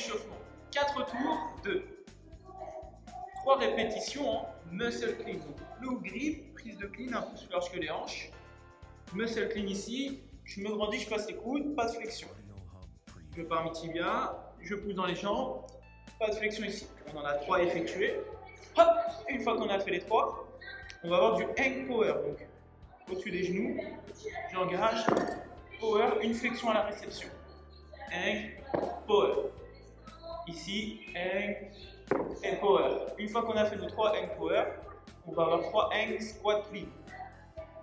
d'échauffement. 4 tours de 3 répétitions en muscle clean. Donc, low grip, prise de clean un peu plus large que les hanches. Muscle clean ici, je me grandis, je passe les coudes, pas de flexion. Je pars mi-tibia, je pousse dans les jambes, pas de flexion ici. On en a 3 effectués. Hop, une fois qu'on a fait les 3, on va avoir du hang power. Donc, au-dessus des genoux, j'engage, power, une flexion à la réception. Hang, power. Ici, hang et power. Une fois qu'on a fait nos 3 hang power, on va avoir 3 hang squat clean.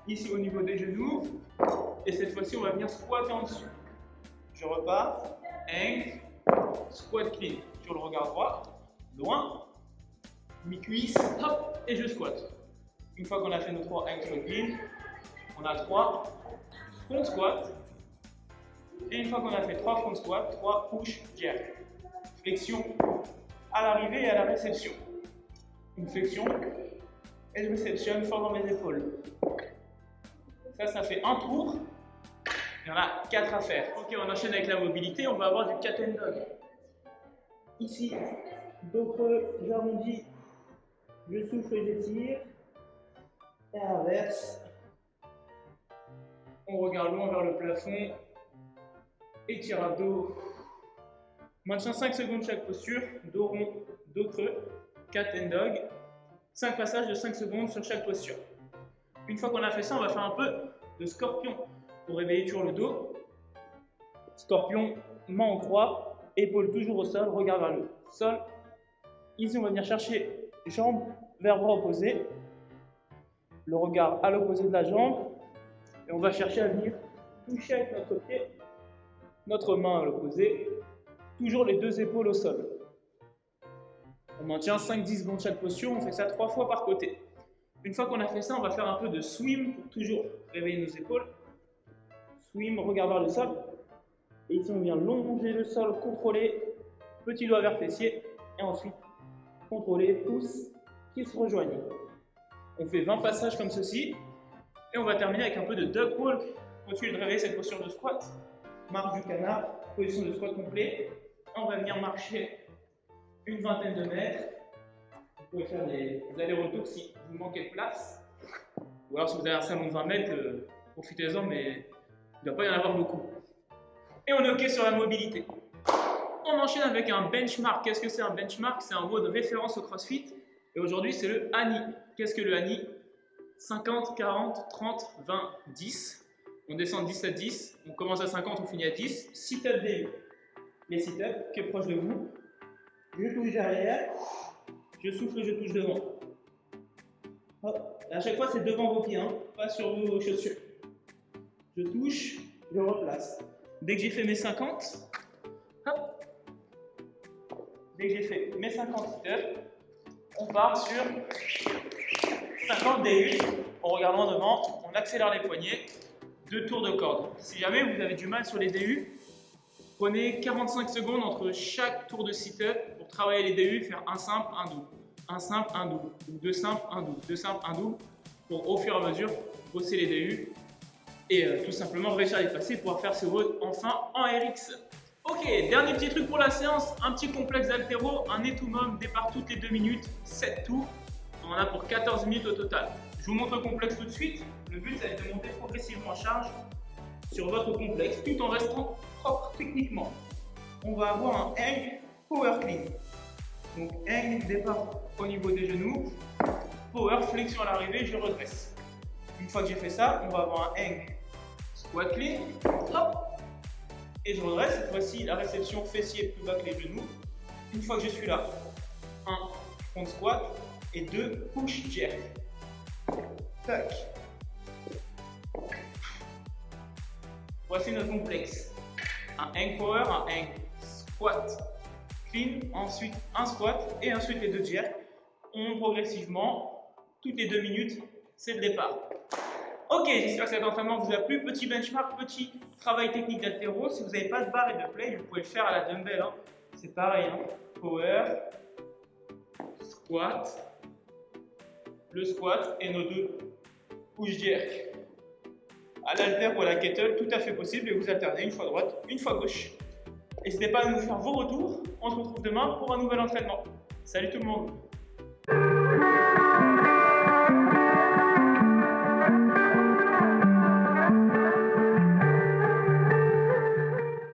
Ici au niveau des genoux, et cette fois-ci on va venir squatter en dessous. Je repars, hang, squat clean. Sur le regard droit, loin, mi-cuisse, hop, et je squatte. Une fois qu'on a fait nos 3 hang squat clean, on a 3 front squat. Et une fois qu'on a fait 3 front squat, 3 push jerk. Flexion à l'arrivée et à la réception. Une flexion et je réceptionne fort dans mes épaules. Ça fait un tour. Il y en a 4 à faire. Ok, on enchaîne avec la mobilité. On va avoir du cat and dog. Ici, dos creux, j'arrondis, je souffle et j'étire. Et à l'inverse, on regarde loin vers le plafond. Étire abdos. Maintien 5 secondes chaque posture. Dos rond, dos creux. Cat and dog. 5 passages de 5 secondes sur chaque posture. Une fois qu'on a fait ça, on va faire un peu de scorpion pour réveiller toujours le dos. Scorpion, main en croix, épaules toujours au sol, regard vers le sol. Ici, on va venir chercher jambes vers bras opposés, le regard à l'opposé de la jambe, et on va chercher à venir toucher avec notre pied, notre main à l'opposé, toujours les 2 épaules au sol. On maintient 5-10 secondes chaque posture, on fait ça 3 fois par côté. Une fois qu'on a fait ça, on va faire un peu de swim pour toujours réveiller nos épaules. Swim, regard vers le sol. Et ici, on vient longer le sol, contrôler, petit doigt vers fessier. Et ensuite, contrôler, pouce qui se rejoignent. On fait 20 passages comme ceci. Et on va terminer avec un peu de duck walk. Continue de réveiller cette posture de squat. Marche du canard, position de squat complet. On va venir marcher une vingtaine de mètres. Vous pouvez faire des allers-retours si vous manquez de place. Ou alors si vous avez un salon de 20 mètres, profitez-en, mais il ne doit pas y en avoir beaucoup. Et on est OK sur la mobilité. On enchaîne avec un benchmark. Qu'est-ce que c'est un benchmark? C'est un mot de référence au CrossFit. Et aujourd'hui, c'est le ANI. Qu'est-ce que le ANI? 50, 40, 30, 20, 10. On descend de 10 à 10. On commence à 50, on finit à 10. Sit-up DU. Les sit-ups, qui est proche de vous. Je touche derrière. Je souffle, je touche devant. Hop. Et à chaque fois, c'est devant vos pieds, hein, pas sur vos chaussures. Je touche, je replace. Dès que j'ai fait mes 50, hop. Dès que j'ai fait mes 50 sit-ups, on part sur 50 DU. En regardant devant, on accélère les poignets. 2 tours de corde. Si jamais vous avez du mal sur les DU, prenez 45 secondes entre chaque tour de sit-up pour travailler les DU, faire un simple, un double. Un simple, un double. Ou 2 simples, un double. 2 simples, un double. Pour au fur et à mesure bosser les DU et tout simplement réussir à les passer pour pouvoir faire ses WOD enfin en RX. Ok, dernier petit truc pour la séance, un petit complexe d'haltéro, un Etumum, départ toutes les 2 minutes, 7 tours. On en a pour 14 minutes au total. Je vous montre le complexe tout de suite. Le but, c'est de monter progressivement en charge sur votre complexe tout en restant propre techniquement. On va avoir un hang power clean. Donc hang, départ au niveau des genoux, power, flexion à l'arrivée, je redresse. Une fois que j'ai fait ça, on va avoir un hang squat clean, hop, et je redresse. Cette fois-ci, la réception fessier plus bas que les genoux. Une fois que je suis là, 1 front squat et 2 push jerk. Tac. Voici notre complexe. Un hang power, un hang squat clean, ensuite un squat et ensuite les 2 jerks. On monte progressivement, toutes les 2 minutes, c'est le départ. Ok, j'espère que cet entraînement vous a plu. Petit benchmark, petit travail technique d'haltéro. Si vous n'avez pas de barre et de play, vous pouvez le faire à la dumbbell. Hein. C'est pareil. Hein. Power, squat, le squat et nos 2 push jerk. À l'haltère ou à la kettle, tout à fait possible. Et vous alternez une fois droite, une fois gauche. N'hésitez pas à nous faire vos retours. On se retrouve demain pour un nouvel entraînement. Salut tout le monde!